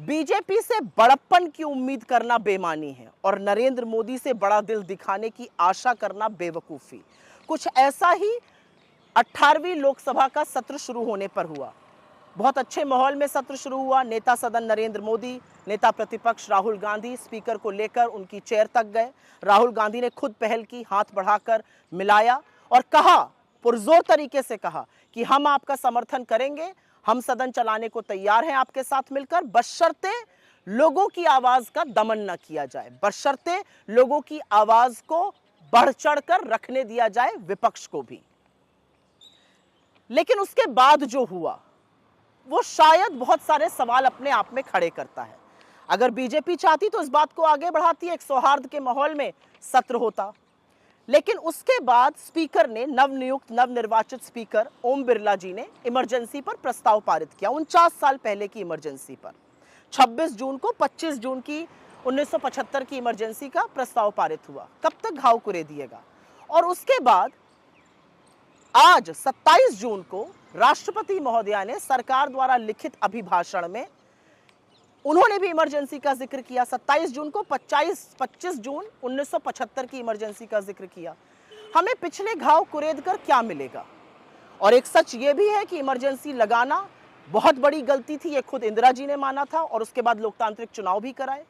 BJP से बड़प्पन की उम्मीद करना बेमानी है और नरेंद्र मोदी से बड़ा दिल दिखाने की आशा करना बेवकूफ़ी। कुछ ऐसा ही 18वीं लोकसभा का सत्र शुरू होने पर हुआ। बहुत अच्छे माहौल में सत्र शुरू हुआ। नेता सदन नरेंद्र मोदी, नेता प्रतिपक्ष राहुल गांधी स्पीकर को लेकर उनकी चेयर तक गए। राहुल गांधी ने खुद पहल की, हाथ बढ़ाकर मिलाया और कहा, पुरजोर तरीके से कहा कि हम आपका समर्थन करेंगे, हम सदन चलाने को तैयार हैं आपके साथ मिलकर, बशर्ते लोगों की आवाज का दमन न किया जाए, बशर्ते लोगों की आवाज को बढ़ चढ़कर रखने दिया जाए, विपक्ष को भी। लेकिन उसके बाद जो हुआ वो शायद बहुत सारे सवाल अपने आप में खड़े करता है। अगर बीजेपी चाहती तो इस बात को आगे बढ़ाती, एक सौहार्द के माहौल में सत्र होता। लेकिन उसके बाद स्पीकर ने, नवनियुक्त नवनिर्वाचित स्पीकर ओम बिरला जी ने इमरजेंसी पर प्रस्ताव पारित किया, 49 साल पहले की इमरजेंसी पर। 26 जून को 25 जून की 1975 की इमरजेंसी का प्रस्ताव पारित हुआ। कब तक घाव कुरे दिएगा। और उसके बाद आज 27 जून को राष्ट्रपति महोदया ने सरकार द्वारा लिखित अभिभाषण में उन्होंने भी इमरजेंसी का जिक्र किया। 27 जून को 25 जून 1975 की इमरजेंसी का जिक्र किया। हमें पिछले घाव कुरेद कर क्या मिलेगा। और एक सच ये भी है कि इमरजेंसी लगाना बहुत बड़ी गलती थी, ये खुद इंदिरा जी ने माना था और उसके बाद लोकतांत्रिक चुनाव भी कराए।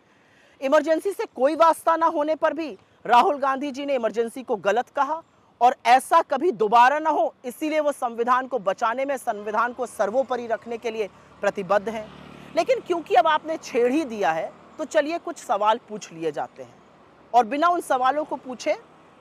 इमरजेंसी से कोई वास्ता ना होने पर भी राहुल गांधी जी ने इमरजेंसी को गलत कहा और ऐसा कभी दोबारा ना हो, इसीलिए वो संविधान को बचाने में, संविधान को सर्वोपरि रखने के लिए प्रतिबद्ध हैं। लेकिन क्योंकि अब आपने छेड़ ही दिया है तो चलिए कुछ सवाल पूछ लिए जाते हैं और बिना उन सवालों को पूछे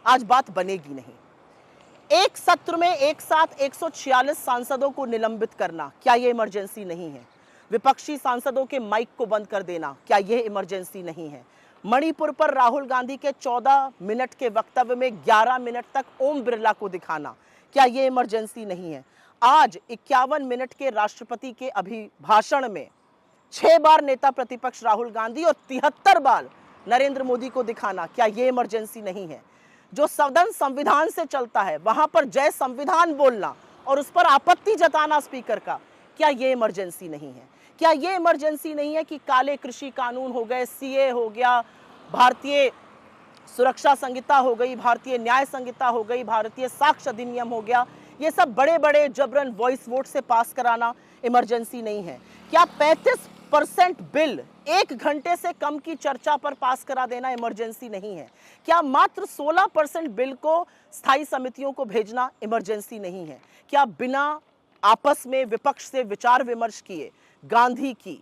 आज बात बनेगी नहीं। एक सत्र में एक साथ 146 सांसदों को निलंबित करना, क्या यह इमरजेंसी नहीं है? विपक्षी सांसदों के माइक को बंद कर देना, क्या यह इमरजेंसी नहीं है? मणिपुर पर राहुल गांधी के 14 मिनट के वक्तव्य में 11 मिनट तक ओम बिरला को दिखाना, क्या यह इमरजेंसी नहीं है? आज 51 मिनट के राष्ट्रपति के अभिभाषण में 6 बार नेता प्रतिपक्ष राहुल गांधी और 73 बार नरेंद्र मोदी को दिखाना, क्या यह इमरजेंसी नहीं है? जो सदन संविधान से चलता है वहां पर जय संविधान बोलना और उस पर आपत्ति जताना स्पीकर का, क्या यह इमरजेंसी नहीं है? क्या यह इमरजेंसी नहीं है कि काले कृषि कानून हो गए, सीए हो गया, भारतीय सुरक्षा संहिता हो गई, भारतीय न्याय संहिता हो गई, भारतीय साक्ष्य अधिनियम हो गया, ये सब बड़े बड़े जबरन वॉइस वोट से पास कराना इमरजेंसी नहीं है? क्या 35% बिल 1 घंटे से कम की चर्चा पर पास करा देना इमरजेंसी नहीं है? क्या मात्र 16% बिल को स्थायी समितियों को भेजना इमरजेंसी नहीं है? क्या बिना आपस में विपक्ष से विचार विमर्श किए गांधी की,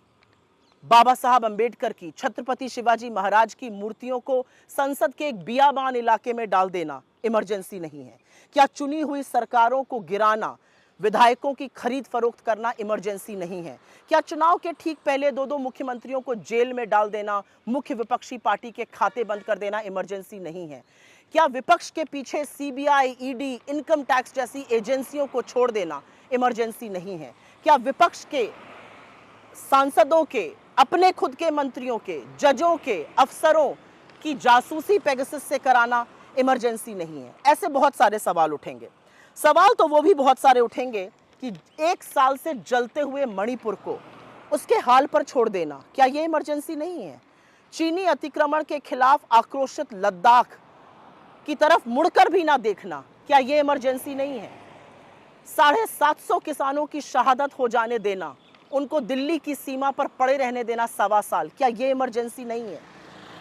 बाबा साहब अंबेडकर की, छत्रपति शिवाजी महाराज की मूर्तियों को संसद के एक बियाबान इलाके में डाल देना इमरजेंसी नहीं है? क्या चुनी हुई सरकारों को गिराना, विधायकों की खरीद फरोख्त करना इमरजेंसी नहीं है? क्या चुनाव के ठीक पहले 2-2 मुख्यमंत्रियों को जेल में डाल देना, मुख्य विपक्षी पार्टी के खाते बंद कर देना इमरजेंसी नहीं है? क्या विपक्ष के पीछे सीबीआई, ईडी, इनकम टैक्स जैसी एजेंसियों को छोड़ देना इमरजेंसी नहीं है? क्या विपक्ष के सांसदों के, अपने खुद के मंत्रियों के, जजों के, अफसरों की जासूसी पेगासस से कराना इमरजेंसी नहीं है? ऐसे बहुत सारे सवाल उठेंगे। सवाल तो वो भी बहुत सारे उठेंगे कि 1 साल से जलते हुए मणिपुर को उसके हाल पर छोड़ देना, क्या ये इमरजेंसी नहीं है? चीनी अतिक्रमण के खिलाफ आक्रोशित लद्दाख की तरफ मुड़कर भी ना देखना, क्या ये इमरजेंसी नहीं है? 750 किसानों की शहादत हो जाने देना, उनको दिल्ली की सीमा पर पड़े रहने देना 1.25 साल, क्या ये इमरजेंसी नहीं है?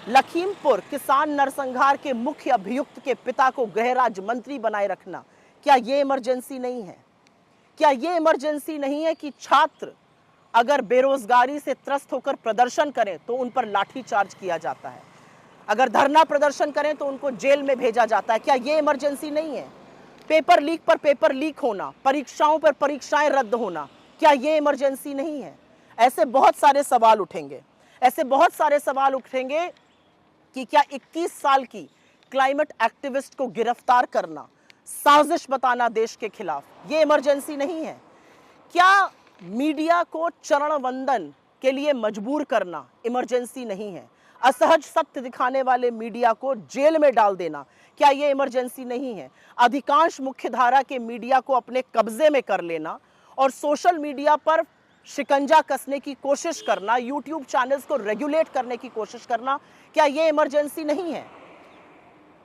लखीमपुर किसान नरसंहार के मुख्य अभियुक्त के पिता को गृह राज्य मंत्री बनाए रखना, क्या ये इमरजेंसी नहीं है? क्या ये इमरजेंसी नहीं है कि छात्र अगर बेरोजगारी से त्रस्त होकर प्रदर्शन करें तो उन पर लाठीचार्ज किया जाता है, अगर धरना प्रदर्शन करें तो उनको जेल में भेजा जाता है? क्या ये इमरजेंसी नहीं है? पेपर लीक पर पेपर लीक होना, परीक्षाओं पर परीक्षाएं रद्द होना, क्या ये इमरजेंसी नहीं है? ऐसे बहुत सारे सवाल उठेंगे। ऐसे बहुत सारे सवाल उठेंगे कि क्या 21 साल की क्लाइमेट एक्टिविस्ट को गिरफ्तार करना, साजिश बताना देश के खिलाफ, ये इमरजेंसी नहीं है? क्या मीडिया को चरण वंदन के लिए मजबूर करना इमरजेंसी नहीं है? असहज सत्य दिखाने वाले मीडिया को जेल में डाल देना, क्या ये इमरजेंसी नहीं है? अधिकांश मुख्यधारा के मीडिया को अपने कब्जे में कर लेना और सोशल मीडिया पर शिकंजा कसने की कोशिश करना, यूट्यूब चैनल्स को रेगुलेट करने की कोशिश करना, क्या ये इमरजेंसी नहीं है?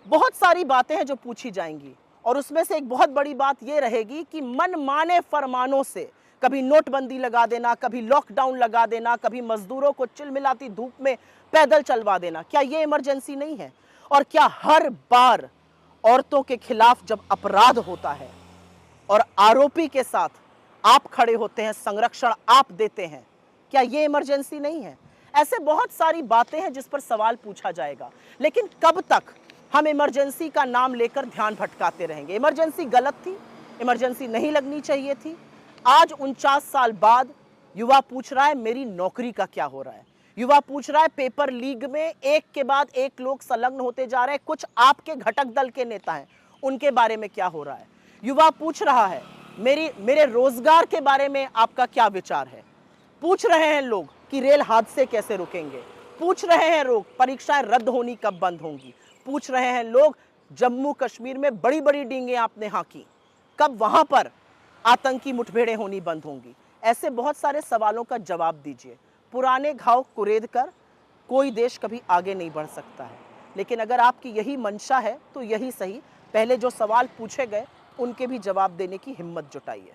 बहुत सारी बातें हैं जो पूछी जाएंगी और उसमें से एक बहुत बड़ी बात यह रहेगी कि मनमाने फरमानों से कभी नोटबंदी लगा देना, कभी लॉकडाउन लगा देना, कभी मजदूरों को चिलमिलाती धूप में पैदल चलवा देना, क्या यह इमरजेंसी नहीं है? और क्या हर बार औरतों के खिलाफ जब अपराध होता है और आरोपी के साथ आप खड़े होते हैं, संरक्षण आप देते हैं, क्या यह इमरजेंसी नहीं है? ऐसे बहुत सारी बातें हैं जिस पर सवाल पूछा जाएगा, लेकिन कब तक हम इमरजेंसी का नाम लेकर ध्यान भटकाते रहेंगे? इमरजेंसी गलत थी, इमरजेंसी नहीं लगनी चाहिए थी। आज 49 साल बाद युवा पूछ रहा है मेरी नौकरी का क्या हो रहा है। युवा पूछ रहा है पेपर लीक में एक के बाद एक लोग संलग्न होते जा रहे हैं, कुछ आपके घटक दल के नेता हैं, उनके बारे में क्या हो रहा है। युवा पूछ रहा है मेरे रोजगार के बारे में आपका क्या विचार है। पूछ रहे हैं लोग कि रेल हादसे कैसे रुकेंगे। पूछ रहे हैं लोग परीक्षाएं रद्द होनी कब बंद होंगी। पूछ रहे हैं लोग जम्मू कश्मीर में बड़ी बड़ी डींगे आपने हांकी, कब वहां पर आतंकी मुठभेड़ें होनी बंद होंगी। ऐसे बहुत सारे सवालों का जवाब दीजिए। पुराने घाव कुरेद कर कोई देश कभी आगे नहीं बढ़ सकता है, लेकिन अगर आपकी यही मंशा है तो यही सही, पहले जो सवाल पूछे गए उनके भी जवाब देने की हिम्मत जुटाइए।